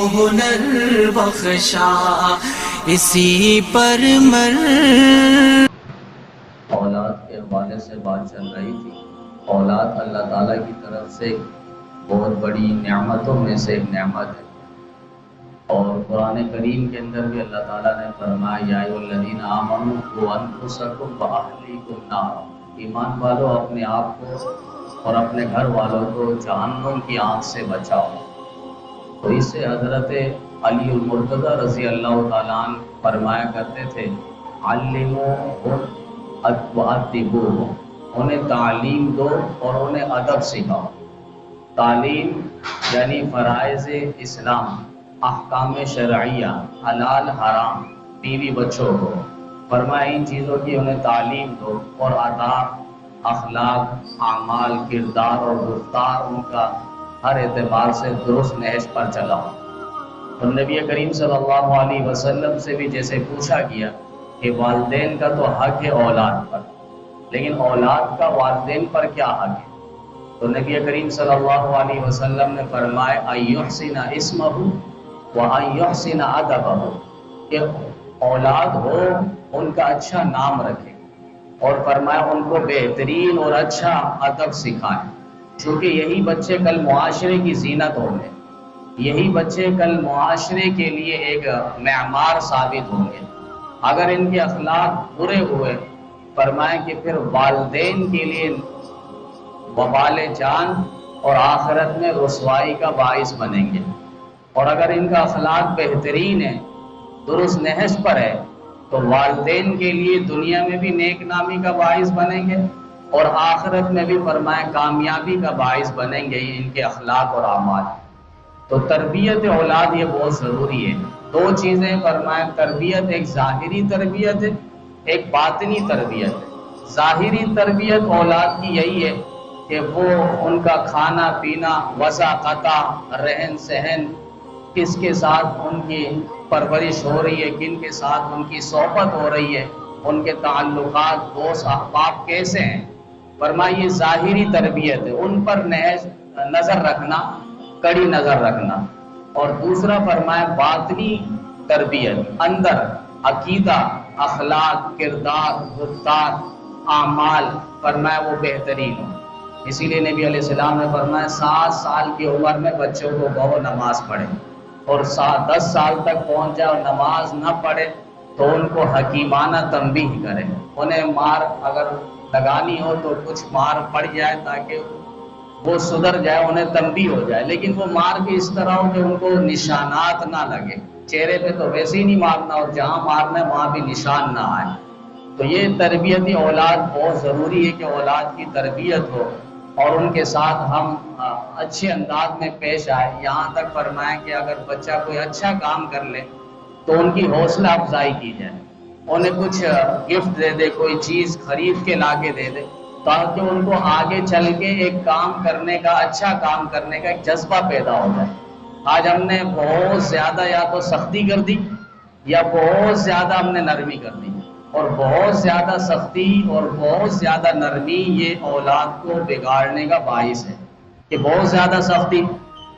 ہنر بخشا اسی پر مر۔ اولاد کے حوالے سے بات چل رہی تھی۔ اولاد اللہ تعالیٰ کی طرف سے بہت بڑی نعمتوں میں سے ایک نعمت ہے، اور قرآن کریم کے اندر بھی اللہ تعالیٰ نے فرمایا یا ایھا الذین آمنوا قوا انفسکم واہلیکم نارا، ایمان والو اپنے آپ کو اور اپنے گھر والوں کو جہنم کی آگ سے بچاؤ۔ تو اس سے حضرت علی المرتضیٰ رضی اللہ تعالیٰ عنہ فرمایا کرتے تھے علموہم وادبوہم، انہیں تعلیم دو اور انہیں ادب سکھاؤ۔ تعلیم یعنی فرائض اسلام، احکام شرعیہ، حلال حرام، بیوی بچوں کو فرمایا ان چیزوں کی انہیں تعلیم دو، اور آداب، اخلاق، اعمال، کردار اور گفتار ان کا ہر اعتبار سے درست نہج پر چلاؤ۔ اور نبی کریم صلی اللہ علیہ وسلم سے بھی جیسے پوچھا گیا کہ والدین کا تو حق ہے اولاد پر، لیکن اولاد کا والدین پر کیا حق ہے؟ تو نبی کریم صلی اللہ علیہ وسلم نے فرمایا ان یحسن اسمہ وان یحسن ادبہ، کہ اولاد ہو ان کا اچھا نام رکھے، اور فرمایا ان کو بہترین اور اچھا ادب سکھائیں، چونکہ یہی بچے کل معاشرے کی زینت ہوں گے، یہی بچے کل معاشرے کے لیے ایک معمار ثابت ہوں گے۔ اگر ان کے اخلاق برے ہوئے فرمائیں کہ پھر والدین کے لیے وبال جان اور آخرت میں رسوائی کا باعث بنیں گے، اور اگر ان کا اخلاق بہترین ہے، درست نہج پر ہے، تو والدین کے لیے دنیا میں بھی نیک نامی کا باعث بنیں گے، اور آخرت میں بھی فرمائیں کامیابی کا باعث بنیں گے ان کے اخلاق اور اعمال۔ تو تربیت اولاد یہ بہت ضروری ہے۔ دو چیزیں فرمائیں، تربیت ایک ظاہری تربیت ہے، ایک باطنی تربیت ہے۔ ظاہری تربیت اولاد کی یہی ہے کہ وہ ان کا کھانا پینا، وضع قطع، رہن سہن، کس کے ساتھ ان کی پرورش ہو رہی ہے، کن کے ساتھ ان کی صحبت ہو رہی ہے، ان کے تعلقات، دوست احباب کیسے ہیں، فرمائیے ظاہری تربیت ہے، ان پر نظر رکھنا، کڑی نظر رکھنا۔ اور دوسرا فرمائے باطنی تربیت، اندر عقیدہ، اخلاق، کردار، گفتار، اعمال فرمایا وہ بہترین ہو۔ اسی لیے نبی علیہ السلام نے فرمایا 7 سال کی عمر میں بچوں کو کہو نماز پڑھے، اور 10 سال تک پہنچ جائے اور نماز نہ پڑھے تو ان کو حکیمانہ تنبیہ کرے، انہیں مار اگر لگانی ہو تو کچھ مار پڑ جائے تاکہ وہ سدھر جائے، انہیں تنبیہ ہو جائے، لیکن وہ مار کے اس طرح ہو کہ ان کو نشانات نہ لگے، چہرے پہ تو ویسے ہی نہیں مارنا، اور جہاں مارنا ہے وہاں بھی نشان نہ آئے۔ تو یہ تربیتی اولاد بہت ضروری ہے کہ اولاد کی تربیت ہو اور ان کے ساتھ ہم اچھے انداز میں پیش آئے۔ یہاں تک فرمائیں کہ اگر بچہ کوئی اچھا کام کر لے تو ان کی حوصلہ افزائی کی جائے، انہیں کچھ گفٹ دے دے، کوئی چیز خرید کے لا کے دے دے، تاکہ ان کو آگے چل کے ایک کام کرنے کا، اچھا کام کرنے کا ایک جذبہ پیدا ہو جائے۔ آج ہم نے بہت زیادہ یا تو سختی کر دی یا بہت زیادہ ہم نے نرمی کر دی، اور بہت زیادہ سختی اور بہت زیادہ نرمی یہ اولاد کو بگاڑنے کا باعث ہے۔ کہ بہت زیادہ سختی،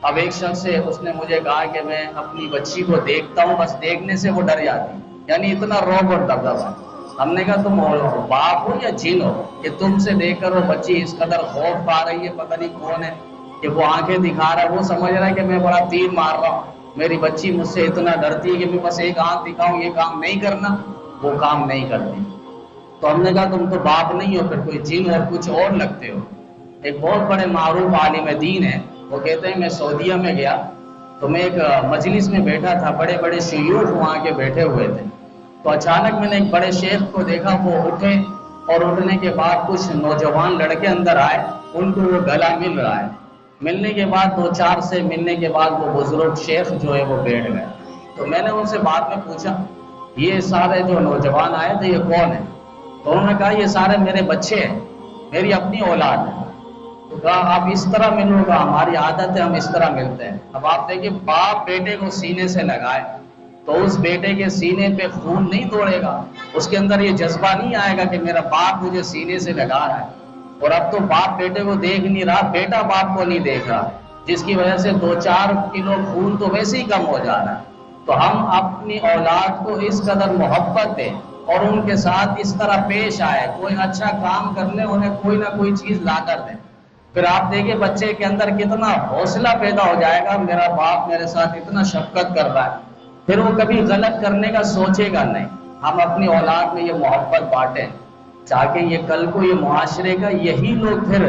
اب ایک شخص سے اس نے مجھے کہا کہ میں اپنی بچی کو دیکھتا ہوں، بس دیکھنے سے وہ ڈر جاتی، یعنی اتنا رعب اور دبدبا۔ ہم نے کہا تم باپ ہو یا جن ہو کہ تم سے دیکھ کر وہ بچی اس قدر خوف پا رہی ہے، پتہ نہیں کون ہے کہ وہ آنکھیں دکھا رہا ہے، وہ سمجھ رہا ہے کہ میں بڑا تیر مار رہا ہوں، میری بچی مجھ سے اتنا ڈرتی ہے کہ میں بس ایک آنکھ دکھاؤں، یہ کام نہیں کرنا، وہ کام نہیں کرتی۔ تو ہم نے کہا تم تو باپ نہیں ہو، پھر کوئی جن اور کچھ اور لگتے ہو۔ ایک بہت بڑے معروف عالم دین ہے، وہ کہتے ہیں میں سعودیہ میں گیا تو میں ایک مجلس میں بیٹھا تھا، بڑے بڑے شیوخ وہاں کے بیٹھے ہوئے تھے، تو اچانک میں نے ایک بڑے شیخ کو دیکھا، وہ اٹھے اور اٹھنے کے بعد کچھ نوجوان لڑکے اندر آئے، ان کو وہ گلا مل رہا ہے، ملنے کے بعد 2-4 سے ملنے کے بعد وہ بزرگ شیخ جو ہے وہ بیٹھ گئے۔ تو میں نے ان سے بعد میں پوچھا یہ سارے جو نوجوان آئے تھے یہ کون ہیں؟ تو انہوں نے کہا یہ سارے میرے بچے ہیں، میری اپنی اولاد ہے۔ تو کہا آپ اس طرح ملو گا، ہماری عادت ہے ہم اس طرح ملتے ہیں۔ اب آپ دیکھیں باپ بیٹے کو سینے سے لگائے تو اس بیٹے کے سینے پہ خون نہیں دوڑے گا، اس کے اندر یہ جذبہ نہیں آئے گا کہ میرا باپ مجھے سینے سے لگا رہا ہے۔ اور اب تو باپ بیٹے کو دیکھ نہیں رہا، بیٹا باپ کو نہیں دیکھ رہا، جس کی وجہ سے 2-4 کلو خون تو ویسے ہی کم ہو جا رہا ہے۔ تو ہم اپنی اولاد کو اس قدر محبت دیں اور ان کے ساتھ اس طرح پیش آئے، کوئی اچھا کام کرنے انہیں کوئی نہ کوئی چیز لا کر دیں، پھر آپ دیکھیں بچے کے اندر کتنا حوصلہ پیدا ہو جائے گا، میرا باپ میرے ساتھ اتنا شفقت کر رہا ہے، پھر وہ کبھی غلط کرنے کا سوچے گا نہیں۔ ہم اپنی اولاد میں یہ محبت بانٹیں تاکہ یہ کل کو یہ معاشرے کا یہی لوگ پھر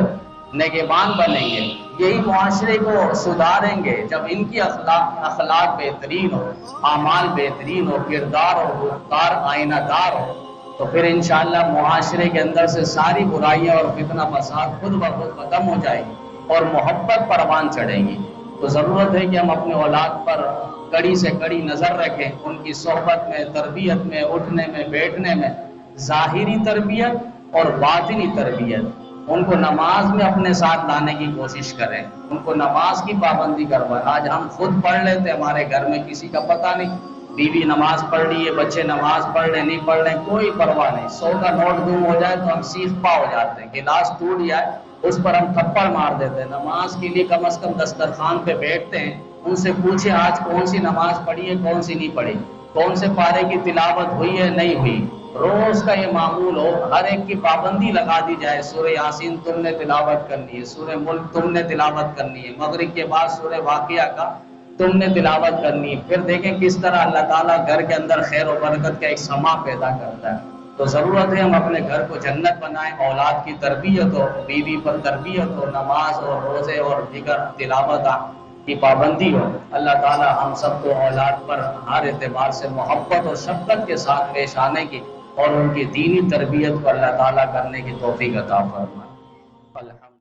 نگہبان بنیں گے، یہی معاشرے کو سدھاریں گے جب ان کی اخلاق بہترین ہو، اعمال بہترین ہو، کردار اور رفتار آئینہ دار ہو، تو پھر انشاءاللہ معاشرے کے اندر سے ساری برائیاں اور فتنہ فساد خود بخود ختم ہو جائے گی اور محبت پروان چڑھے گی۔ تو ضرورت ہے کہ ہم اپنے اولاد پر کڑی سے کڑی نظر رکھیں، ان کی صحبت میں، تربیت میں، اٹھنے میں، بیٹھنے میں، ظاہری تربیت اور باطنی تربیت، ان کو نماز میں اپنے ساتھ لانے کی کوشش کریں، ان کو نماز کی پابندی کروائیں۔ آج ہم خود پڑھ لیتے، ہمارے گھر میں کسی کا پتہ نہیں، بیوی نماز پڑھ رہی ہے، بچے نماز پڑھ رہے نہیں پڑھ رہے، کوئی پرواہ نہیں، 100 کا نوٹ گم ہو جائے تو ہم سیخ پا ہو جاتے ہیں، گلاس ٹوٹ جائے اس پر ہم تھپڑ مار دیتے ہیں۔ نماز کے لیے کم از کم دسترخوان پہ بیٹھتے ہیں، ان سے پوچھیں آج کون سی نماز پڑھی ہے، کون سی نہیں پڑھی، کون سے پارے کی تلاوت ہوئی ہے نہیں ہوئی، روز کا یہ معمول ہو، ہر ایک کی پابندی لگا دی جائے، سورہ یاسین تم نے تلاوت کرنی ہے، سورہ ملک تم نے تلاوت کرنی ہے، مغرب کے بعد سورہ واقعہ کا تم نے تلاوت کرنی ہے، پھر دیکھیں کس طرح اللہ تعالیٰ گھر کے اندر خیر و برکت کا ایک سما پیدا کرتا ہے۔ تو ضرورت ہے ہم اپنے گھر کو جنت بنائیں، اولاد کی تربیت ہو، بیوی پر تربیت ہو، نماز اور روزے اور دیگر تلاوت کی پابندی ہو۔ اللہ تعالیٰ ہم سب کو اولاد پر ہر اعتبار سے محبت اور شفقت کے ساتھ پیش آنے کی اور ان کی دینی تربیت کو اللہ تعالیٰ کرنے کی توفیق عطا فرمائے۔